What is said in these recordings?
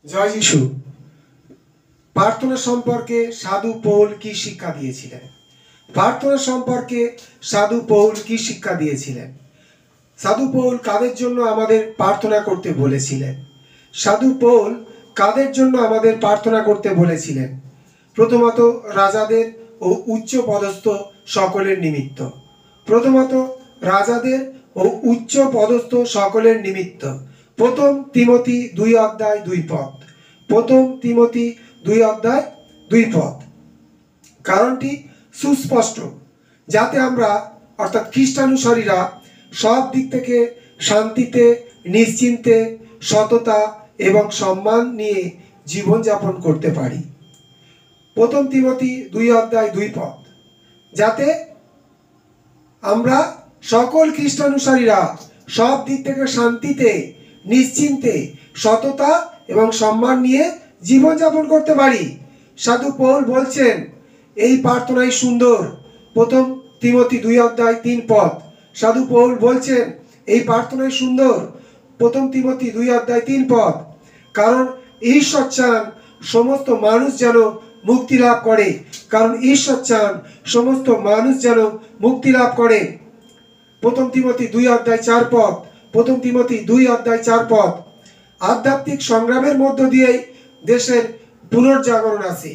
জয় যিশু। প্রার্থনা সম্পর্কে সাধু পৌল কি শিক্ষা দিয়েছিলেন? প্রার্থনা সম্পর্কে সাধু পৌল কি শিক্ষা দিয়েছিলেন? সাধু পৌল কাদের জন্য আমাদের প্রার্থনা করতে বলেছিলেন? সাধু পৌল কাদের জন্য আমাদের প্রার্থনা করতে বলেছিলেন? প্রথমত রাজাদের ও উচ্চ পদস্থ সকলের নিমিত্ত। প্রথমত রাজাদের ও উচ্চ পদস্থ সকলের নিমিত্ত। প্রথম তিমোথী 2:2 প্রথম তিমোথী 2:2 কারণটি সুস্পষ্ট, যাতে আমরা অর্থাৎ খ্রিস্টানুসারীরা সব দিক থেকে শান্তিতে, নিশ্চিন্তে, সততা এবং সম্মান নিয়ে জীবনযাপন করতে পারি। প্রথম তিমোথী 2:2 যাতে আমরা সকল খ্রিস্টানুসারীরা সব দিক থেকে শান্তিতে, নিশ্চিন্তে, সততা এবং সম্মান নিয়ে জীবনযাপন করতে পারি। সাধু পৌল বলছেন এই প্রার্থনাই সুন্দর। প্রথম তিমোথী 2:3 সাধু পৌল বলছেন এই প্রার্থনাই সুন্দর। প্রথম তিমোথী 2:3 কারণ ঈশ্বর চান সমস্ত মানুষ যেন মুক্তি লাভ করে। কারণ ঈশ্বর চান সমস্ত মানুষ যেন মুক্তি লাভ করে। প্রথম তিমোথী 2:4 প্রথম তিমোথী 2:4 আধ্যাত্মিক সংগ্রামের মধ্য দিয়েই দেশের পুনর্জাগরণ আসে।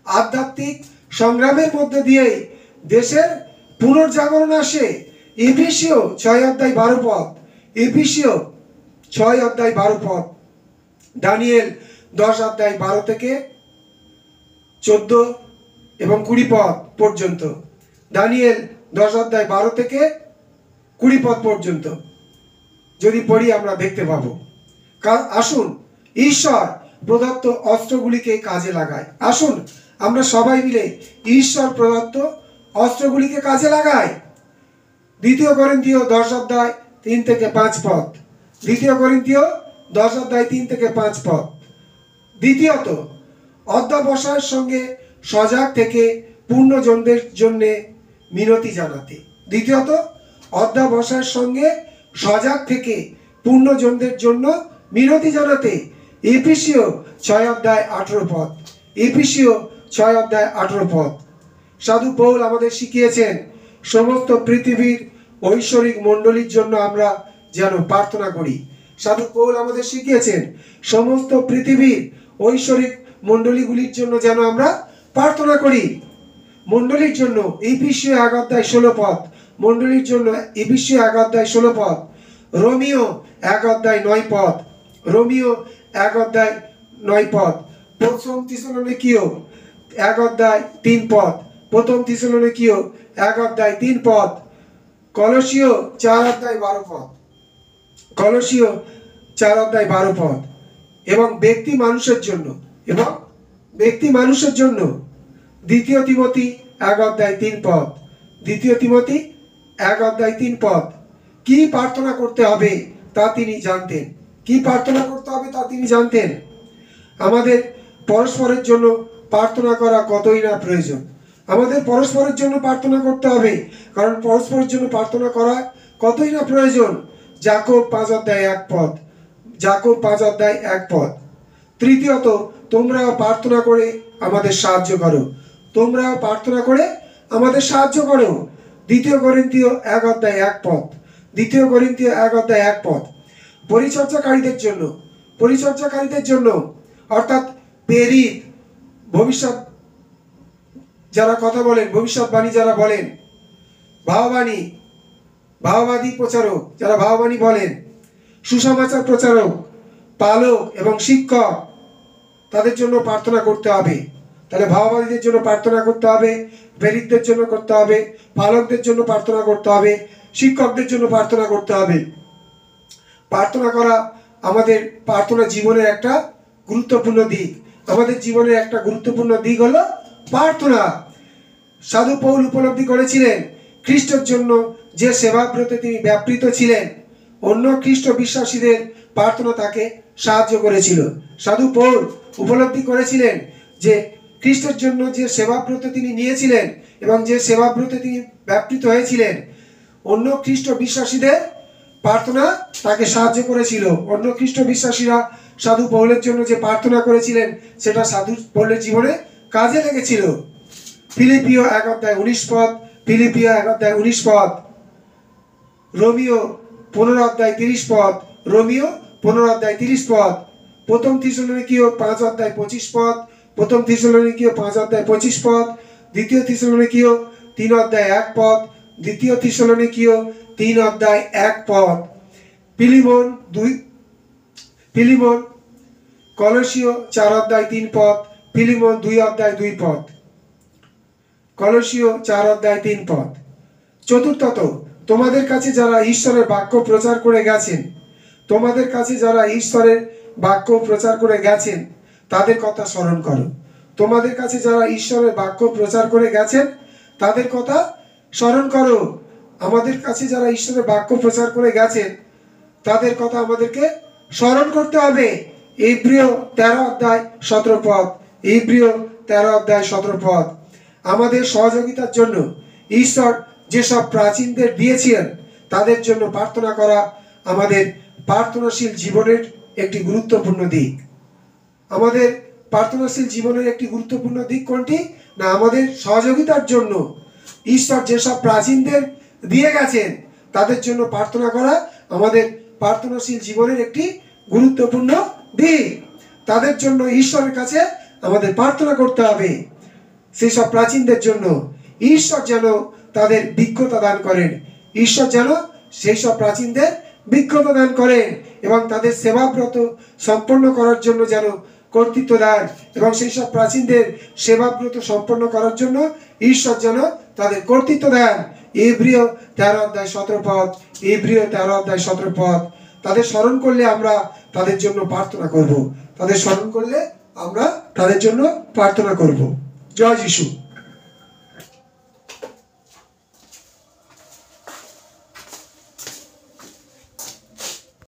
আধ্যাত্মিক সংগ্রামের মধ্য দিয়েই দেশের পুনর্জাগরণ আসে। এফেসীয় 6:12 এফেসীয় 6:12 দানিয়েল 10:12 থেকে 14 এবং 20 পদ পর্যন্ত। দানিয়েল 10:12 থেকে 20 পদ পর্যন্ত যদি পড়ি আমরা দেখতে পাবো। আসুন ঈশ্বর প্রদত্ত অস্ত্রগুলিকে কাজে লাগাই। আসুন আমরা সবাই মিলে ঈশ্বর প্রদত্ত অস্ত্রগুলিকে কাজে লাগাই। 2 করিন্থীয় 10:3 থেকে 5 পদ। 2 করিন্থীয় 10:3 থেকে 5 পদ। দ্বিতীয়ত অধ্যবসায়ের সঙ্গে সজাগ থেকে পূর্ণজনদের জন্য মিনতি জানাতে। দ্বিতীয়ত অধ্যবসায়ের সঙ্গে সজাগ থেকে পূর্ণজনদের জন্য মিনতি জানাতে। এফেসীয় 6:18 পদ। এফেসীয় 6:18 পদ। সাধু পৌল আমাদের শিখিয়েছেন সমস্ত পৃথিবীর ঐশ্বরিক মণ্ডলীর জন্য আমরা যেন প্রার্থনা করি। সাধু পৌল আমাদের শিখিয়েছেন সমস্ত পৃথিবীর ঐশ্বরিক মণ্ডলীগুলির জন্য যেন আমরা প্রার্থনা করি। মণ্ডলীর জন্য এফেসীয় 1:16 পদ। মণ্ডলীর জন্য এফেসীয় 1:16 পদ। রোমিও 1:9 পদ। রোমিও 1:9 পদ। প্রথম থিসসলুনিকীয় 1:3 পদ। প্রথম থিসসলুনিকীয় 1:3 পদ। কলসীয় 4:12 পদ। কলসীয় 4:12 পদ। এবং ব্যক্তি মানুষের জন্য দ্বিতীয় তিমোথী 1:3 পদ। দ্বিতীয় তিমোথী 1:3 পদ। কি প্রার্থনা করতে হবে তা তিনি জানতেন। কি প্রার্থনা করতে হবে তা তিনি জানতেন। আমাদের পরস্পরের জন্য প্রার্থনা করা কতই না প্রয়োজন। আমাদের পরস্পরের জন্য প্রার্থনা করতে হবে, কারণ পরস্পরের জন্য প্রার্থনা করা কতই না প্রয়োজন। যাকোব 5:1 পদ। যাকোব 5:1 পদ। তৃতীয়ত তোমরা প্রার্থনা করে আমাদের সাহায্য করো। তোমরা প্রার্থনা করে আমাদের সাহায্য করো। 2 করিন্থীয় 1:1 পদ। 2 করিন্থীয় 1:1 পদ। পরিচর্যাকারীদের জন্য অর্থাৎ প্রেরিত, ভবিষ্যৎ যারা কথা বলেন, ভবিষ্যৎবাণী যারা বলেন, ভাববাদী প্রচারক যারা ভাববাণী বলেন, সুসমাচার প্রচারক, পালক এবং শিক্ষক, তাদের জন্য প্রার্থনা করতে হবে। তাহলে ভাববাদীদের জন্য প্রার্থনা করতে হবে, প্রেরিতদের জন্য করতে হবে, পালকদের জন্য প্রার্থনা করতে হবে, শিক্ষকদের জন্য প্রার্থনা করতে হবে। প্রার্থনা করা আমাদের প্রার্থনা জীবনের একটা গুরুত্বপূর্ণ দিক। আমাদের জীবনের একটা গুরুত্বপূর্ণ দিক হলো প্রার্থনা। সাধু পৌল উপলব্ধি করেছিলেন খ্রিস্টের জন্য যে সেবাব্রতে তিনি ব্যাপৃত ছিলেন, অন্য খ্রিস্ট বিশ্বাসীদের প্রার্থনা তাকে সাহায্য করেছিল। সাধু পৌল উপলব্ধি করেছিলেন যে খ্রিস্টের জন্য যে সেবাব্রত তিনি নিয়েছিলেন এবং যে সেবাব্রতে তিনি ব্যাপৃত হয়েছিলেন, অন্য খ্রিস্ট বিশ্বাসীদের প্রার্থনা তাকে সাহায্য করেছিল। অন্য খ্রিস্ট বিশ্বাসীরা সাধু পৌলের জন্য যে প্রার্থনা করেছিলেন সেটা সাধু পৌলের জীবনে কাজে লেগেছিল। ফিলিপিও 1:19 ফিলিপিও 1:19, রোমিও 15:30, রোমিও 15:30, প্রথম থিসলনিকীয় 5:25, প্রথম থিসলনিকীয় 5:25, দ্বিতীয় থিসলনিকীয় 3:1, দ্বিতীয় থিসলনিকীয় 3:1, ফিলিমন, কলসীয় 4:3, ফিলিমন 2:2, কলসীয় 4:3। চতুর্থত, তোমাদের কাছে যারা ঈশ্বরের বাক্য প্রচার করে গেছেন, তোমাদের কাছে যারা ঈশ্বরের বাক্য প্রচার করে গেছেন তাদের কথা স্মরণ করো। তোমাদের কাছে যারা ঈশ্বরের বাক্য প্রচার করে গেছেন তাদের কথা স্মরণ করো। আমাদের কাছে যারা ঈশ্বরের বাক্য প্রচার করে গেছেন তাদের কথা আমাদেরকে স্মরণ করতে হবে। ইব্রিয় 13:17, ইব্রিয় 13:17। আমাদের সহযোগিতার জন্য ঈশ্বর যেসব প্রাচীনদের দিয়েছিলেন তাদের জন্য প্রার্থনা করা আমাদের প্রার্থনাশীল জীবনের একটি গুরুত্বপূর্ণ দিক। আমাদের প্রার্থনাশীল জীবনের একটি গুরুত্বপূর্ণ দিক কোনটি? না, আমাদের সহযোগিতার জন্য ঈশ্বর যেসব প্রাচীনদের দিয়ে গেছেন তাদের জন্য প্রার্থনা করা আমাদের প্রার্থনাশীল জীবনের একটি গুরুত্বপূর্ণ দিক। তাদের জন্য ঈশ্বরের কাছে আমাদের প্রার্থনা করতে হবে। সেই সব প্রাচীনদের জন্য ঈশ্বর যেন তাদের বিজ্ঞতা দান করেন, ঈশ্বর যেন সেই সব প্রাচীনদের বিজ্ঞতা দান করেন এবং তাদের সেবাব্রত সম্পন্ন করার জন্য যেন কর্তৃত্ব দেন, এবং সেই সব প্রাচীনদের সেবাব্রত সম্পন্ন করার জন্য ঈশ্বর যেন তাদের কর্তৃত্ব দেন। ইব্রিয় 13:17, ইব্রিয় 13:17। তাদের স্মরণ করলে আমরা তাদের জন্য প্রার্থনা করব, তাদের স্মরণ করলে আমরা তাদের জন্য প্রার্থনা করব। জয় যিশু।